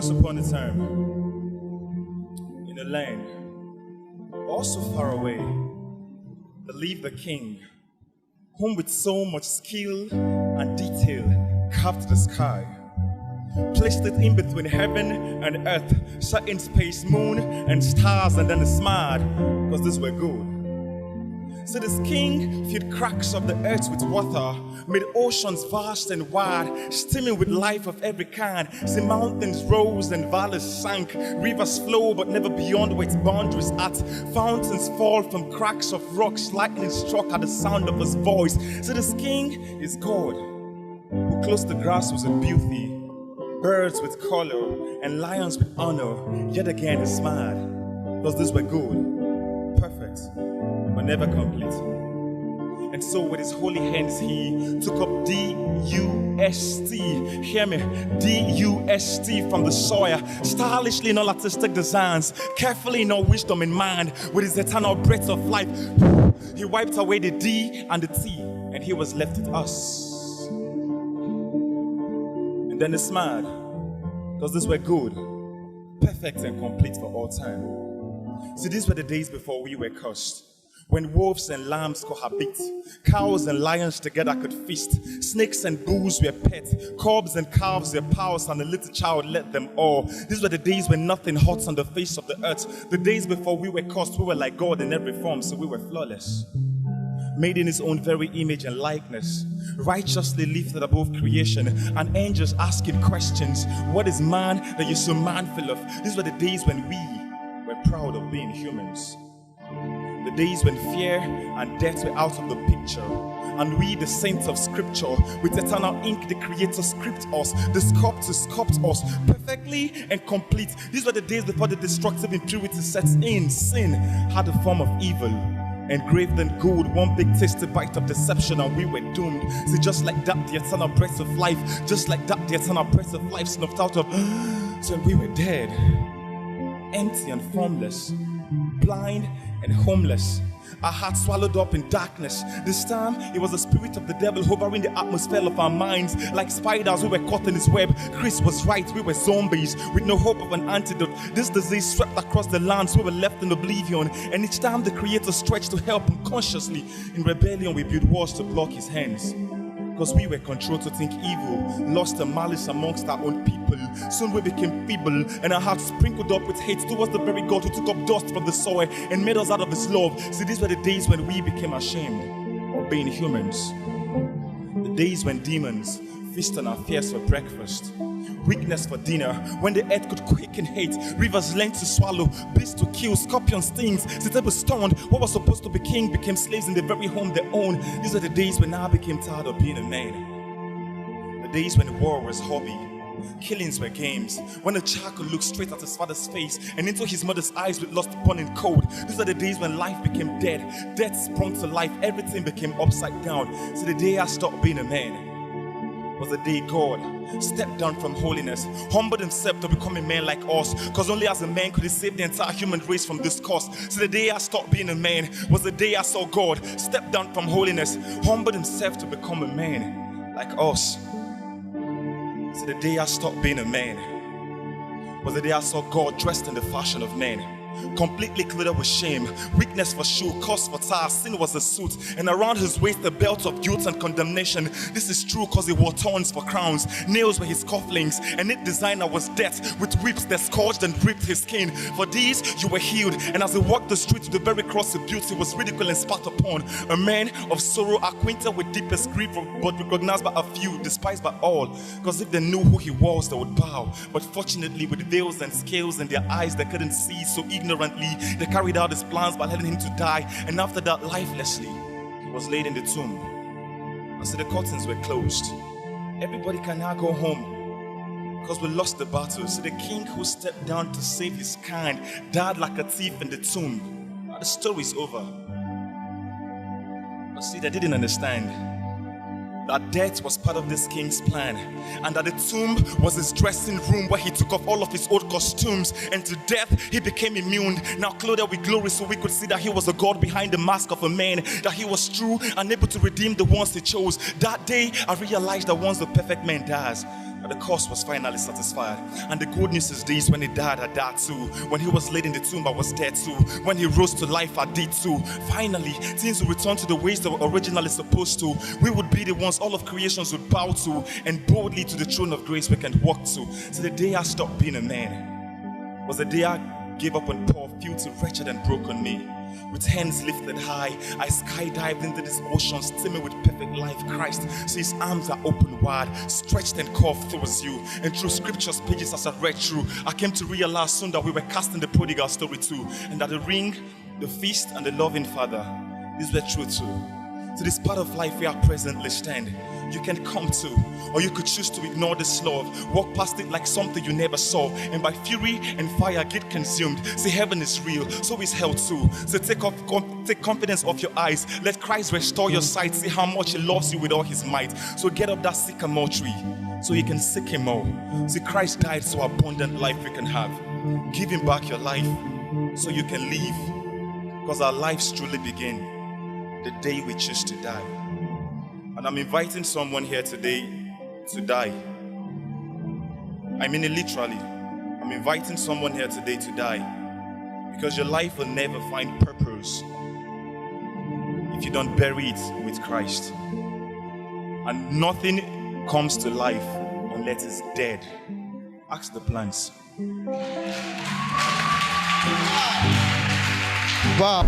Once upon a time, in a land also far away, there lived a king, whom with so much skill and detail carved the sky, placed it in between heaven and earth, set in space, moon and stars, and then he smiled, because these were good. So this king filled cracks of the earth with water, made oceans vast and wide, steaming with life of every kind. See, mountains rose and valleys sank, rivers flow but never beyond where its boundaries at. Fountains fall from cracks of rocks, lightning struck at the sound of his voice. So this king is God, who clothes the grass with beauty, birds with color, and lions with honor. Yet again he smiled, because these were good, perfect, but never complete. And so with his holy hands he took up D-U-S-T, hear me, D-U-S-T from the soil, stylishly in all artistic designs, carefully in all wisdom in mind, with his eternal breath of life, he wiped away the D and the T, and he was left with us. And then he smiled, because these were good, perfect and complete for all time. See, these were the days before we were cursed, when wolves and lambs cohabit, cows and lions together could feast, snakes and bulls were pets, cubs and calves were pals, and the little child led them all. These were the days when nothing hot on the face of the earth. The days before we were cursed, we were like God in every form, so we were flawless, made in his own very image and likeness, righteously lifted above creation, and angels asking questions. What is man that you're so mindful of? These were the days when we were proud of being humans. The days when fear and death were out of the picture, and we, the saints of scripture, with eternal ink the creator script us, the sculptor sculpt us perfectly and complete. These were the days before the destructive impurity sets in. Sin had a form of evil, engraved in gold, one big tasty bite of deception, and we were doomed. See, just like that the eternal breath of life, just like that the eternal breath of life snuffed out of so we were dead, empty and formless, blind and homeless, our hearts swallowed up in darkness. This time it was the spirit of the devil hovering the atmosphere of our minds. Like spiders, we were caught in his web. Chris was right, we were zombies with no hope of an antidote. This disease swept across the lands, we were left in oblivion, and each time the creator stretched to help unconsciously, in rebellion we built walls to block his hands, because we were controlled to think evil, lost the malice amongst our own people. Soon we became feeble, and our hearts sprinkled up with hate towards the very God who took up dust from the soil and made us out of his love. See, these were the days when we became ashamed of being humans. The days when demons feast on our fears for breakfast, weakness for dinner, when the earth could quake in hate, rivers learned to swallow, beasts to kill, scorpion stings, the was stoned. What was supposed to be king became slaves in the very home they own. These are the days when I became tired of being a man. The days when war was hobby, killings were games, when a child could look straight at his father's face and into his mother's eyes with lust burning cold. These are the days when life became dead, death sprung to life, everything became upside down. So the day I stopped being a man was the day God stepped down from holiness, humbled himself to become a man like us, because only as a man could he save the entire human race from this curse. So the day I stopped being a man was the day I saw God step down from holiness, humbled himself to become a man like us. So the day I stopped being a man was the day I saw God dressed in the fashion of man, completely clothed with shame, weakness for shoe, cause for tire, sin was a suit, and around his waist a belt of guilt and condemnation. This is true cause he wore thorns for crowns, nails were his cufflinks, and its designer was death, with whips that scourged and ripped his skin. For these you were healed, and as he walked the streets to the very cross of beauty was ridiculed and spat upon. A man of sorrow, acquainted with deepest grief, but recognized by a few, despised by all, because if they knew who he was they would bow. But fortunately with veils and scales in their eyes they couldn't see, so ignorantly they carried out his plans by letting him to die, and after that lifelessly he was laid in the tomb. And so the curtains were closed. Everybody can now go home because we lost the battle. So the king who stepped down to save his kind died like a thief in the tomb. Now the story's over. But see, they didn't understand that death was part of this king's plan, and that the tomb was his dressing room where he took off all of his old costumes, and to death he became immune, now clothed with glory, so we could see that he was a God behind the mask of a man, that he was true and able to redeem the ones he chose. That day I realized that once the perfect man dies, And the cost was finally satisfied. And the good news is this: when he died, I died too. When he was laid in the tomb, I was dead too. When he rose to life, I did too. Finally, things will return to the ways they were originally supposed to. We would be the ones all of creations would bow to, and boldly to the throne of grace we can walk to. So the day I stopped being a man was the day I gave up on poor, filthy, wretched and broken me. With hands lifted high, I skydived into this ocean, steaming with perfect life. Christ, so his arms are open wide, stretched and curved towards you. And through scripture's pages as I read through, I came to realize soon that we were casting the prodigal story too. And that the ring, the feast, and the loving Father, these were true too. To this part of life where I presently stand, you can come to, or you could choose to ignore this love, walk past it like something you never saw, and by fury and fire get consumed. See, heaven is real, so is hell too. So take confidence off your eyes, let Christ restore your sight. See how much he loves you with all his might. So get up that sycamore tree so you can seek him more. See, Christ died so abundant life we can have. Give him back your life so you can live, because our lives truly begin the day we choose to die. And I'm inviting someone here today to die. I mean it literally. I'm inviting someone here today to die, because your life will never find purpose if you don't bury it with Christ. And nothing comes to life unless it's dead. Ask the plants. Wow.